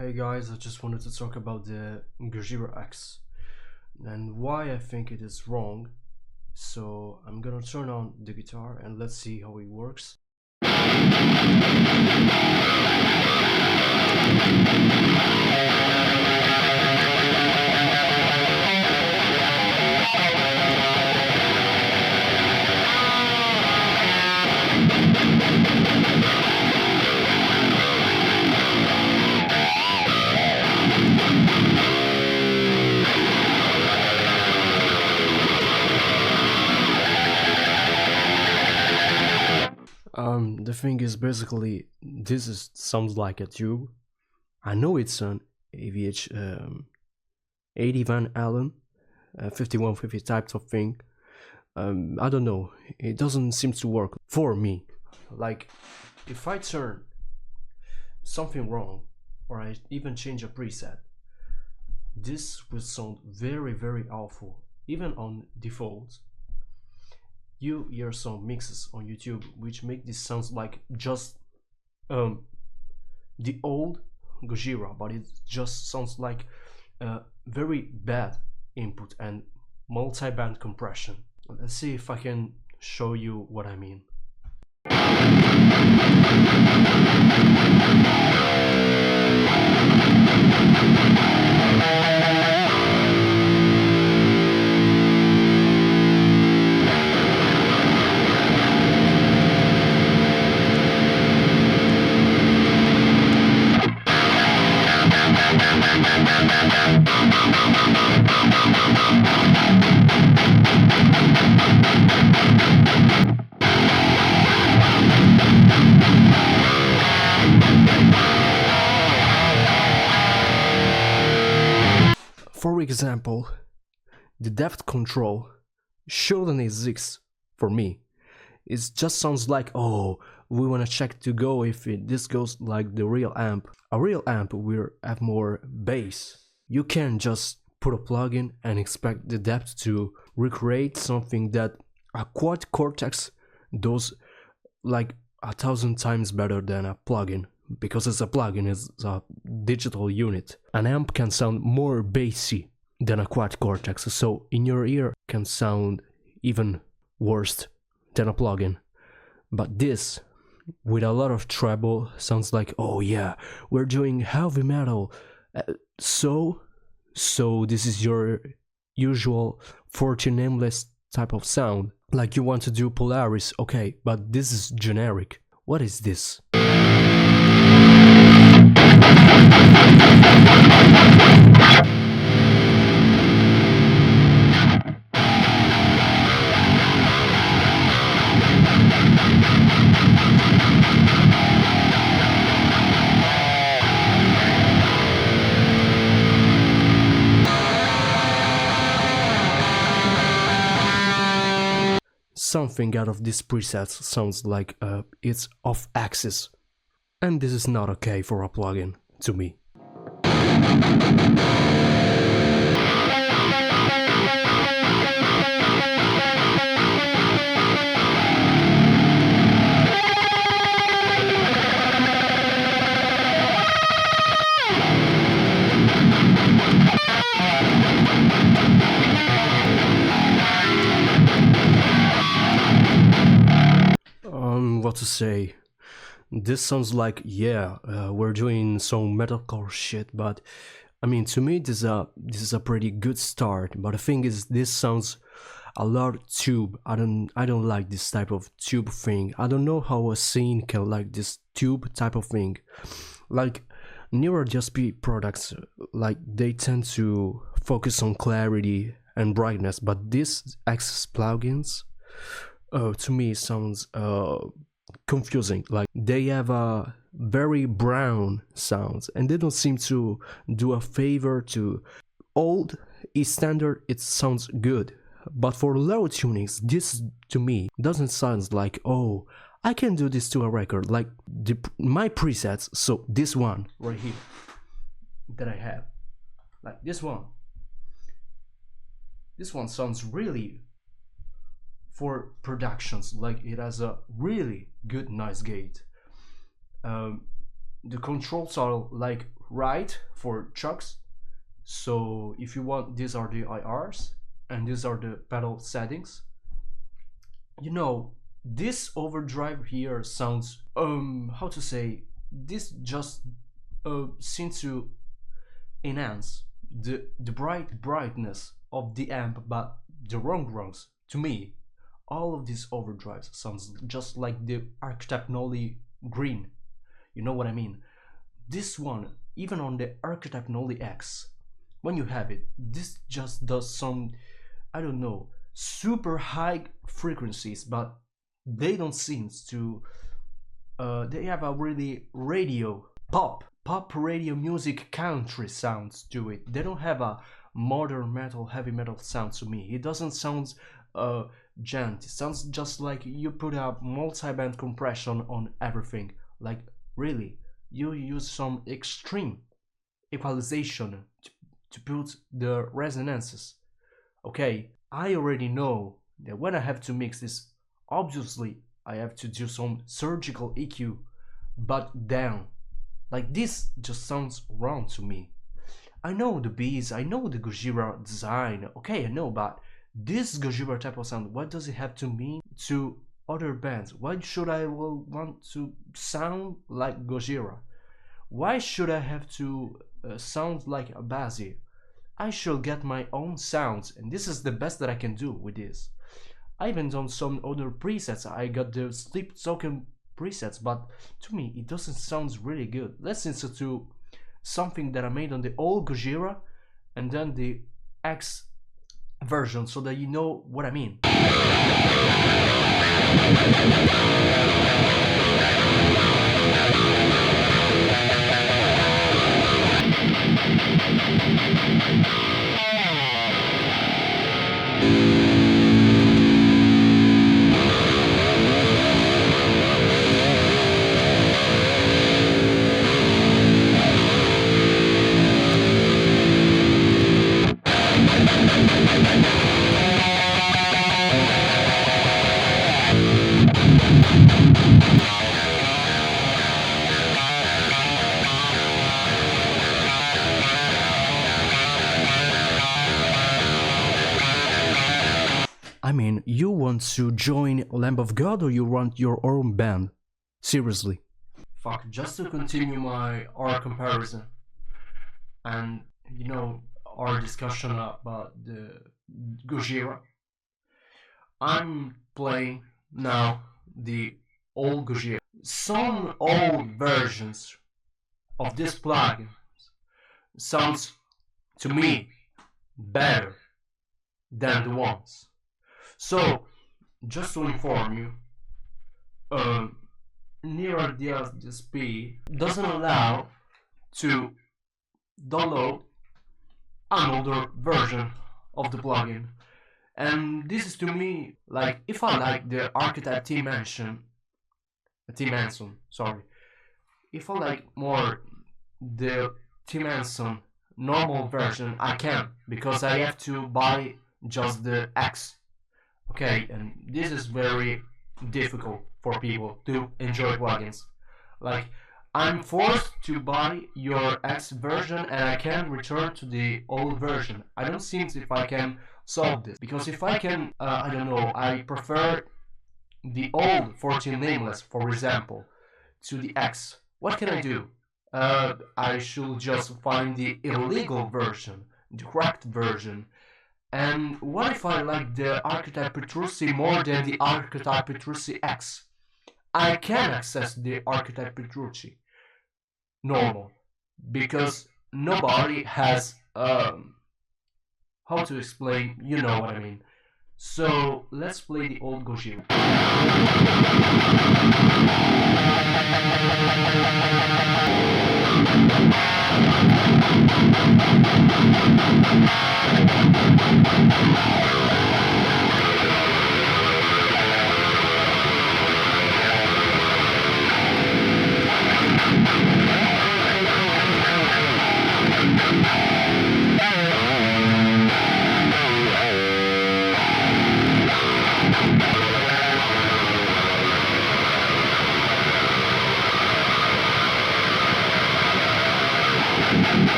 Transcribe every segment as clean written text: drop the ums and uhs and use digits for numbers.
Hey guys, I just wanted to talk about the GOJIRA X and why I think it is wrong. So I'm gonna turn on the guitar and let's see how it works. The thing is basically sounds like a tube. I know it's an EVH 80 Van Allen 5150 type of thing. I don't know, it doesn't seem to work for me. Like if I turn something wrong or I even change a preset, this will sound very awful. Even on default, you hear some mixes on YouTube which make this sounds like just the old GOJIRA, but it just sounds like very bad input and multi-band compression. Let's see if I can show you what I mean. For example, the depth control shouldn't exist for me. It just sounds like, oh, we wanna check to go if this goes like the real amp. A real amp will have more bass. You can't just put a plugin and expect the depth to recreate something that a quad cortex does like 1,000 times better than a plugin. Because it's a plugin, it's a digital unit. An amp can sound more bassy than a quad cortex, so in your ear can sound even worse than a plugin. But this, with a lot of treble, sounds like, oh yeah, we're doing heavy metal. So this is your usual 40 nameless type of sound. Like you want to do Polaris, okay, but this is generic. What is this? Something out of this preset sounds like it's off axis, and this is not okay for a plugin to me. What to say? This sounds like, yeah, we're doing some metalcore shit, but I mean, to me this is a pretty good start. But the thing is, this sounds a lot tube. I don't like this type of tube thing. I don't know how a scene can like this tube type of thing. Like newer DSP products, like they tend to focus on clarity and brightness, but these Access plugins to me sounds confusing. Like they have a very brown sounds and they don't seem to do a favor to old standard. It sounds good, but for low tunings, this to me doesn't sound like, oh, I can do this to a record. Like my presets, so this one right here that I have, like this one sounds really for productions, like it has a really good nice gate. the controls are like right for chucks. So if you want, these are the IRs and these are the pedal settings. You know, this overdrive here sounds how to say, this just seems to enhance the brightness of the amp, but the wrong rungs. To me, all of these overdrives sounds just like the archetype nolly green. You know what I mean? This one, even on the archetype nolly X, when you have it, this just does some, I don't know, super high frequencies, but they don't seem to they have a really radio pop radio music country sounds to it. They don't have a modern metal heavy metal sound to me. It doesn't sound gent. It sounds just like you put a multi-band compression on everything. Like really, you use some extreme equalization to put the resonances. Okay, I already know that when I have to mix this, obviously I have to do some surgical EQ, but down. Like this just sounds wrong to me. I know the beats, I know the GOJIRA design, okay, I know, but this GOJIRA type of sound, what does it have to mean to other bands? Why should I want to sound like GOJIRA? Why should I have to sound like a Bazi? I should get my own sounds, and this is the best that I can do with this. I even done some other presets. I got the sleep token presets, but to me it doesn't sound really good. Let's listen to something that I made on the old GOJIRA and then the X version so that you know what I mean. I mean, you want to join Lamb of God or you want your own band? Seriously. Fuck, just to continue our comparison and, you know, our discussion about the GOJIRA. I'm playing now the old GOJIRA. Some old versions of this plugin sounds to me better than the ones. So, just to inform you, near DSP doesn't allow to download another version of the plugin. And this is to me, like, if I like the archetype T-Manson, sorry. If I like more the T-Manson normal version, I can, because I have to buy just the X. Okay, and this is very difficult for people to enjoy plugins. Like, I'm forced to buy your X version and I can return to the old version. I don't see if I can solve this, because if I can, I don't know, I prefer the old 14 nameless, for example, to the X. What can I do? I should just find the illegal version, the cracked version. And what if I like the archetype Petrucci more than the archetype Petrucci X? I can access the archetype Petrucci normal, because nobody has how to explain, you know what I mean. So let's play the old GOJIRA.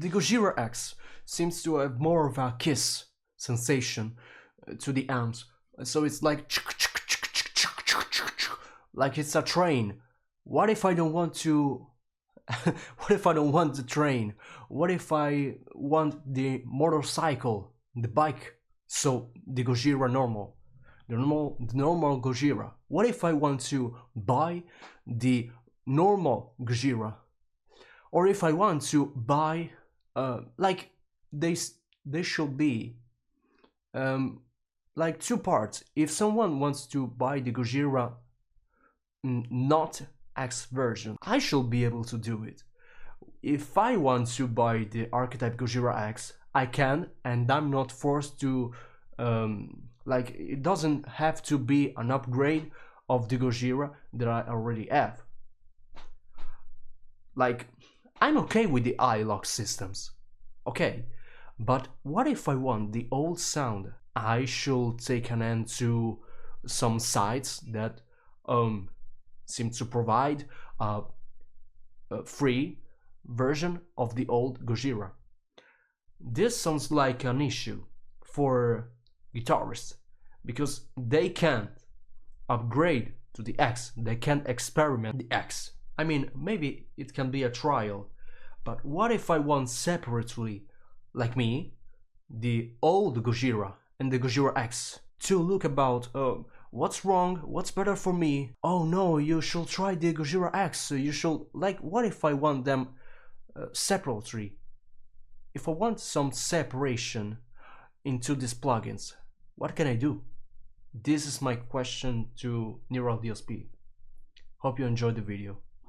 The GOJIRA X seems to have more of a kiss sensation to the amps, so it's like it's a train. What if I don't want to what if I don't want the train? What if I want the motorcycle, the bike? So the GOJIRA normal, the normal GOJIRA. What if I want to buy the normal GOJIRA? Or if I want to buy like they should be like two parts. If someone wants to buy the GOJIRA not X version, I should be able to do it. If I want to buy the archetype GOJIRA X, I can, and I'm not forced to like it doesn't have to be an upgrade of the GOJIRA that I already have. Like, I'm okay with the iLock systems, okay, but what if I want the old sound? I should take an end to some sites that seem to provide a free version of the old GOJIRA. This sounds like an issue for guitarists because they can't upgrade to the X, they can't experiment the X. I mean, maybe it can be a trial, but what if I want separately, like me, the old GOJIRA and the GOJIRA X to look about what's wrong, what's better for me? Oh no, you should try the GOJIRA X, you should, like, what if I want them separately? If I want some separation into these plugins, what can I do? This is my question to Neural DSP. Hope you enjoyed the video.